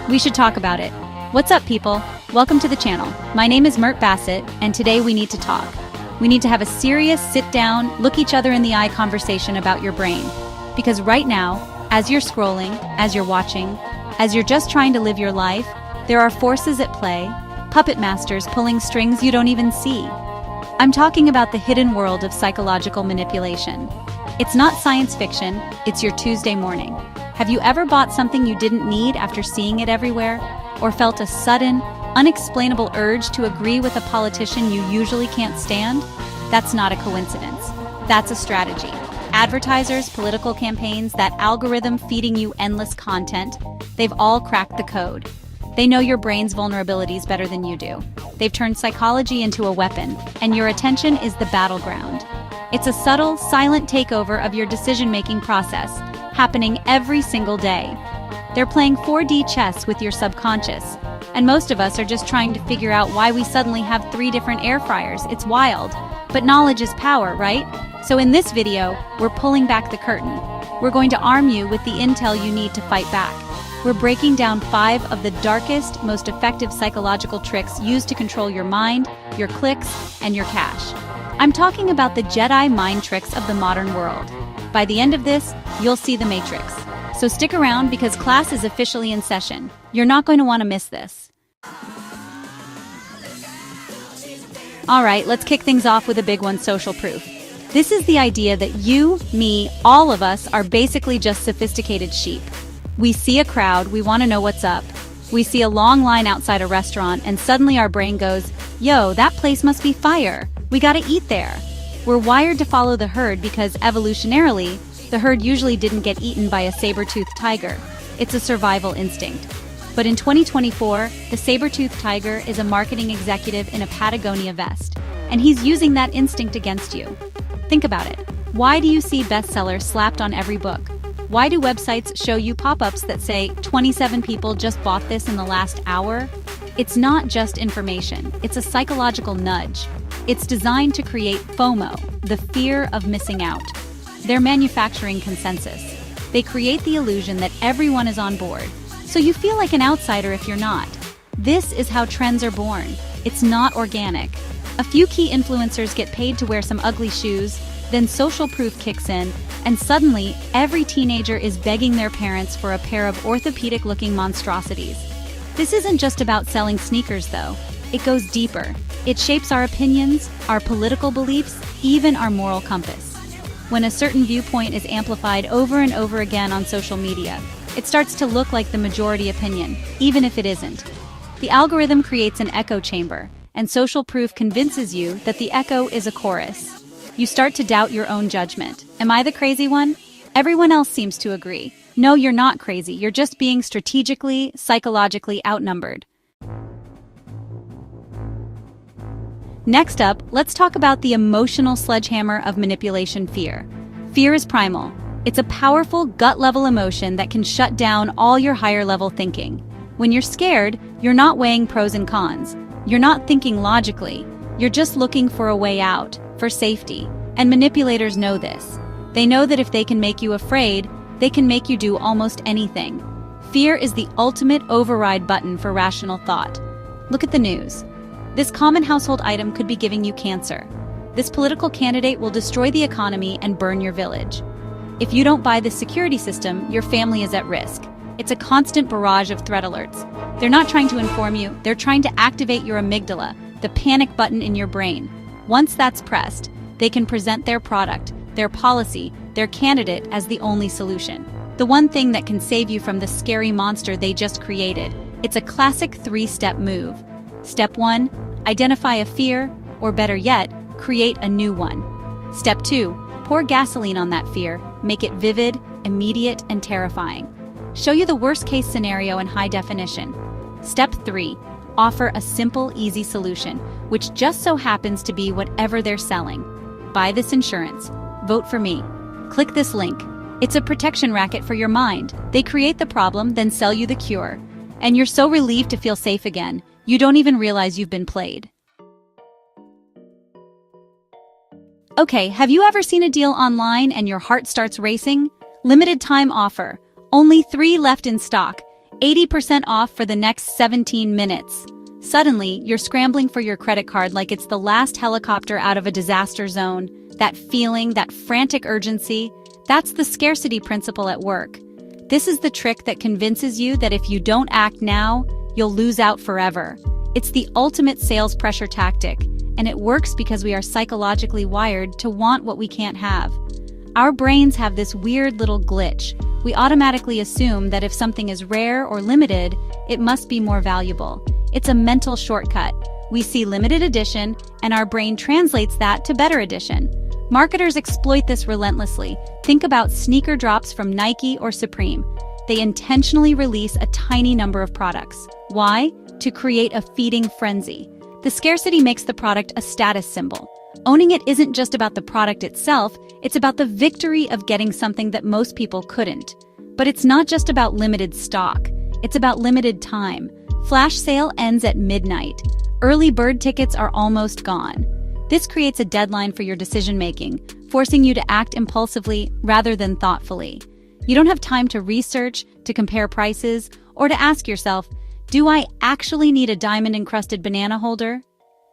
We should talk about it. What's up, people? Welcome to the channel. My name is Mert Bassett, and today we need to talk. We need to have a serious sit-down, look each other in the eye conversation about your brain. Because right now, as you're scrolling, as you're watching, as you're just trying to live your life, there are forces at play, puppet masters pulling strings you don't even see. I'm talking about the hidden world of psychological manipulation. It's not science fiction, it's your Tuesday morning. Have you ever bought something you didn't need after seeing it everywhere? Or felt a sudden, unexplainable urge to agree with a politician you usually can't stand? That's not a coincidence. That's a strategy. Advertisers, political campaigns, that algorithm feeding you endless content, they've all cracked the code. They know your brain's vulnerabilities better than you do. They've turned psychology into a weapon, and your attention is the battleground. It's a subtle, silent takeover of your decision-making process, happening every single day. They're playing 4D chess with your subconscious, and most of us are just trying to figure out why we suddenly have 3 different air fryers. It's wild. But knowledge is power, right? So in this video, we're pulling back the curtain. We're going to arm you with the intel you need to fight back. We're breaking down 5 of the darkest, most effective psychological tricks used to control your mind, your clicks, and your cash. I'm talking about the Jedi mind tricks of the modern world. By the end of this, you'll see the Matrix. So stick around because class is officially in session. You're not going to want to miss this. All right, let's kick things off with a big one: social proof. This is the idea that you, me, all of us are basically just sophisticated sheep. We see a crowd, we want to know what's up. We see a long line outside a restaurant, and suddenly our brain goes, yo, that place must be fire. We gotta eat there. We're wired to follow the herd because evolutionarily, the herd usually didn't get eaten by a saber-toothed tiger. It's a survival instinct. But in 2024, the saber-toothed tiger is a marketing executive in a Patagonia vest, and he's using that instinct against you. Think about it. Why do you see bestsellers slapped on every book? Why do websites show you pop-ups that say 27 people just bought this in the last hour? It's not just information, it's a psychological nudge. It's designed to create FOMO, the fear of missing out. They're manufacturing consensus. They create the illusion that everyone is on board, so you feel like an outsider if you're not. This is how trends are born. It's not organic. A few key influencers get paid to wear some ugly shoes, then social proof kicks in, and suddenly, every teenager is begging their parents for a pair of orthopedic-looking monstrosities. This isn't just about selling sneakers, though. It goes deeper. It shapes our opinions, our political beliefs, even our moral compass. When a certain viewpoint is amplified over and over again on social media, it starts to look like the majority opinion, even if it isn't. The algorithm creates an echo chamber, and social proof convinces you that the echo is a chorus. You start to doubt your own judgment. Am I the crazy one? Everyone else seems to agree. No, you're not crazy. You're just being strategically, psychologically outnumbered. Next up, let's talk about the emotional sledgehammer of manipulation: fear. Fear is primal. It's a powerful, gut-level emotion that can shut down all your higher-level thinking. When you're scared, you're not weighing pros and cons. You're not thinking logically. You're just looking for a way out, for safety. And manipulators know this. They know that if they can make you afraid, they can make you do almost anything. Fear is the ultimate override button for rational thought. Look at the news. This common household item could be giving you cancer. This political candidate will destroy the economy and burn your village. If you don't buy this security system, your family is at risk. It's a constant barrage of threat alerts. They're not trying to inform you, they're trying to activate your amygdala, the panic button in your brain. Once that's pressed, they can present their product, their policy, their candidate as the only solution. The one thing that can save you from the scary monster they just created. It's a classic 3-step move. Step 1, identify a fear, or better yet, create a new one. Step 2, pour gasoline on that fear, make it vivid, immediate, and terrifying. Show you the worst-case scenario in high definition. Step 3, offer a simple, easy solution, which just so happens to be whatever they're selling. Buy this insurance. Vote for me. Click this link. It's a protection racket for your mind. They create the problem, then sell you the cure. And you're so relieved to feel safe again, you don't even realize you've been played. Okay, have you ever seen a deal online and your heart starts racing? Limited time offer. Only 3 left in stock. 80% off for the next 17 minutes. Suddenly, you're scrambling for your credit card like it's the last helicopter out of a disaster zone. That feeling, that frantic urgency, that's the scarcity principle at work. This is the trick that convinces you that if you don't act now, you'll lose out forever. It's the ultimate sales pressure tactic, and it works because we are psychologically wired to want what we can't have. Our brains have this weird little glitch. We automatically assume that if something is rare or limited, it must be more valuable. It's a mental shortcut. We see limited edition, and our brain translates that to better edition. Marketers exploit this relentlessly. Think about sneaker drops from Nike or Supreme. They intentionally release a tiny number of products. Why? To create a feeding frenzy. The scarcity makes the product a status symbol. Owning it isn't just about the product itself, it's about the victory of getting something that most people couldn't. But it's not just about limited stock, it's about limited time. Flash sale ends at midnight. Early bird tickets are almost gone. This creates a deadline for your decision-making, forcing you to act impulsively rather than thoughtfully. You don't have time to research, to compare prices, or to ask yourself, do I actually need a diamond-encrusted banana holder?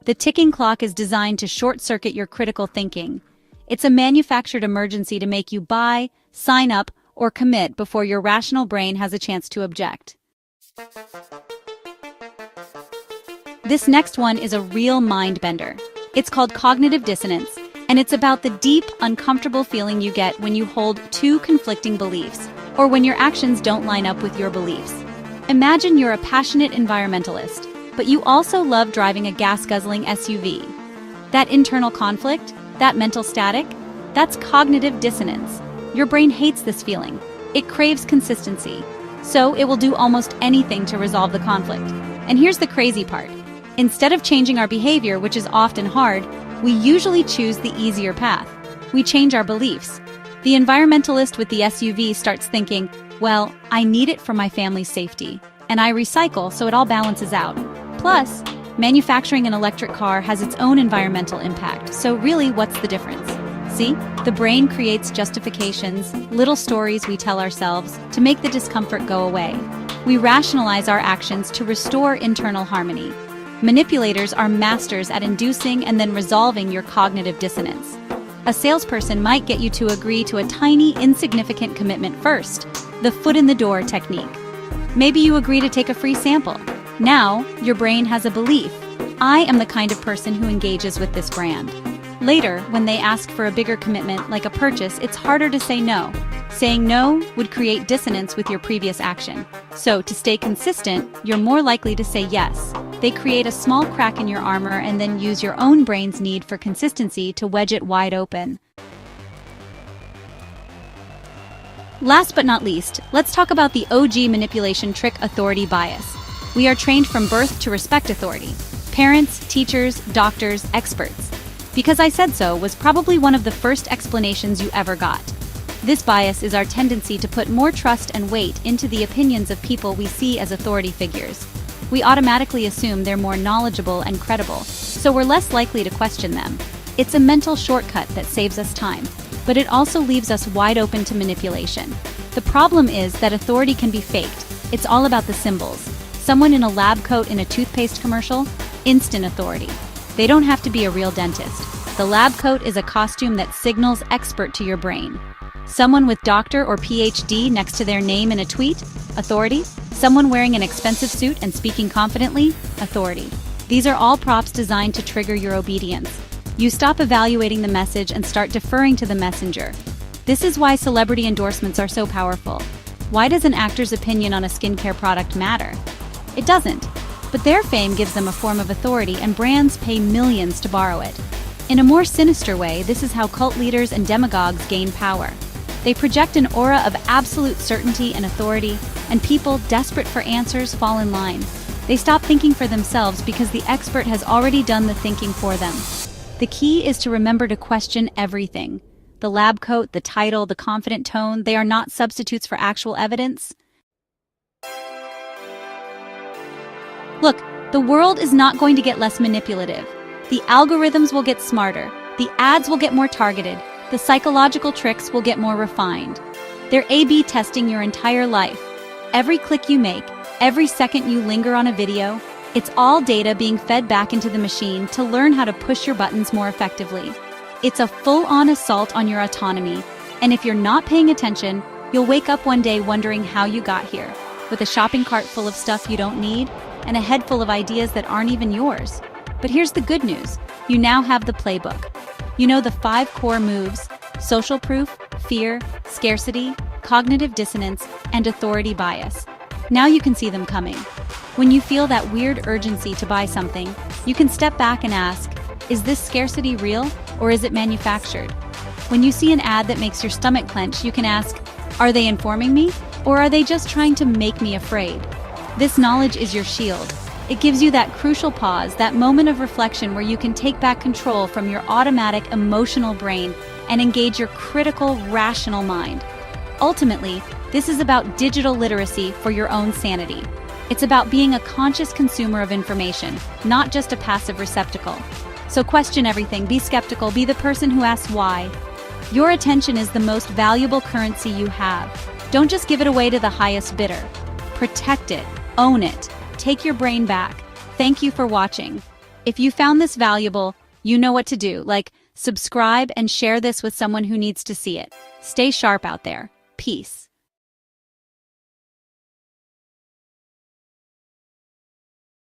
The ticking clock is designed to short-circuit your critical thinking. It's a manufactured emergency to make you buy, sign up, or commit before your rational brain has a chance to object. This next one is a real mind-bender. It's called cognitive dissonance, and it's about the deep, uncomfortable feeling you get when you hold two conflicting beliefs, or when your actions don't line up with your beliefs. Imagine you're a passionate environmentalist, but you also love driving a gas-guzzling SUV. That internal conflict, that mental static, that's cognitive dissonance. Your brain hates this feeling. It craves consistency, so it will do almost anything to resolve the conflict. And here's the crazy part. Instead of changing our behavior, which is often hard, we usually choose the easier path. We change our beliefs. The environmentalist with the SUV starts thinking, well, I need it for my family's safety, and I recycle so it all balances out. Plus, manufacturing an electric car has its own environmental impact, so really, what's the difference? See, the brain creates justifications, little stories we tell ourselves, to make the discomfort go away. We rationalize our actions to restore internal harmony. Manipulators are masters at inducing and then resolving your cognitive dissonance. A salesperson might get you to agree to a tiny, insignificant commitment first, the foot-in-the-door technique. Maybe you agree to take a free sample. Now, your brain has a belief. I am the kind of person who engages with this brand. Later, when they ask for a bigger commitment, like a purchase, it's harder to say no. Saying no would create dissonance with your previous action. So, to stay consistent, you're more likely to say yes. They create a small crack in your armor and then use your own brain's need for consistency to wedge it wide open. Last but not least, let's talk about the OG manipulation trick, authority bias. We are trained from birth to respect authority. Parents, teachers, doctors, experts. Because I said so was probably one of the first explanations you ever got. This bias is our tendency to put more trust and weight into the opinions of people we see as authority figures. We automatically assume they're more knowledgeable and credible, so we're less likely to question them. It's a mental shortcut that saves us time, but it also leaves us wide open to manipulation. The problem is that authority can be faked. It's all about the symbols. Someone in a lab coat in a toothpaste commercial? Instant authority. They don't have to be a real dentist. The lab coat is a costume that signals expert to your brain. Someone with doctor or PhD next to their name in a tweet? Authority. Someone wearing an expensive suit and speaking confidently? Authority. These are all props designed to trigger your obedience. You stop evaluating the message and start deferring to the messenger. This is why celebrity endorsements are so powerful. Why does an actor's opinion on a skincare product matter? It doesn't. But their fame gives them a form of authority, and brands pay millions to borrow it. In a more sinister way, this is how cult leaders and demagogues gain power. They project an aura of absolute certainty and authority, and people desperate for answers fall in line. They stop thinking for themselves because the expert has already done the thinking for them. The key is to remember to question everything. The lab coat, the title, the confident tone, they are not substitutes for actual evidence. Look, the world is not going to get less manipulative. The algorithms will get smarter, the ads will get more targeted, the psychological tricks will get more refined. They're A/B testing your entire life. Every click you make, every second you linger on a video, it's all data being fed back into the machine to learn how to push your buttons more effectively. It's a full-on assault on your autonomy, and if you're not paying attention, you'll wake up one day wondering how you got here, with a shopping cart full of stuff you don't need, and a head full of ideas that aren't even yours. But here's the good news. You now have the playbook. You know the 5 core moves: social proof, fear, scarcity, cognitive dissonance, and authority bias. Now you can see them coming. When you feel that weird urgency to buy something, you can step back and ask, is this scarcity real or is it manufactured? When you see an ad that makes your stomach clench, you can ask, are they informing me or are they just trying to make me afraid? This knowledge is your shield. It gives you that crucial pause, that moment of reflection where you can take back control from your automatic emotional brain and engage your critical, rational mind. Ultimately, this is about digital literacy for your own sanity. It's about being a conscious consumer of information, not just a passive receptacle. So question everything, be skeptical, be the person who asks why. Your attention is the most valuable currency you have. Don't just give it away to the highest bidder. Protect it, own it, take your brain back. Thank you for watching. If you found this valuable, you know what to do, like subscribe and share this with someone who needs to see it. Stay sharp out there. Peace.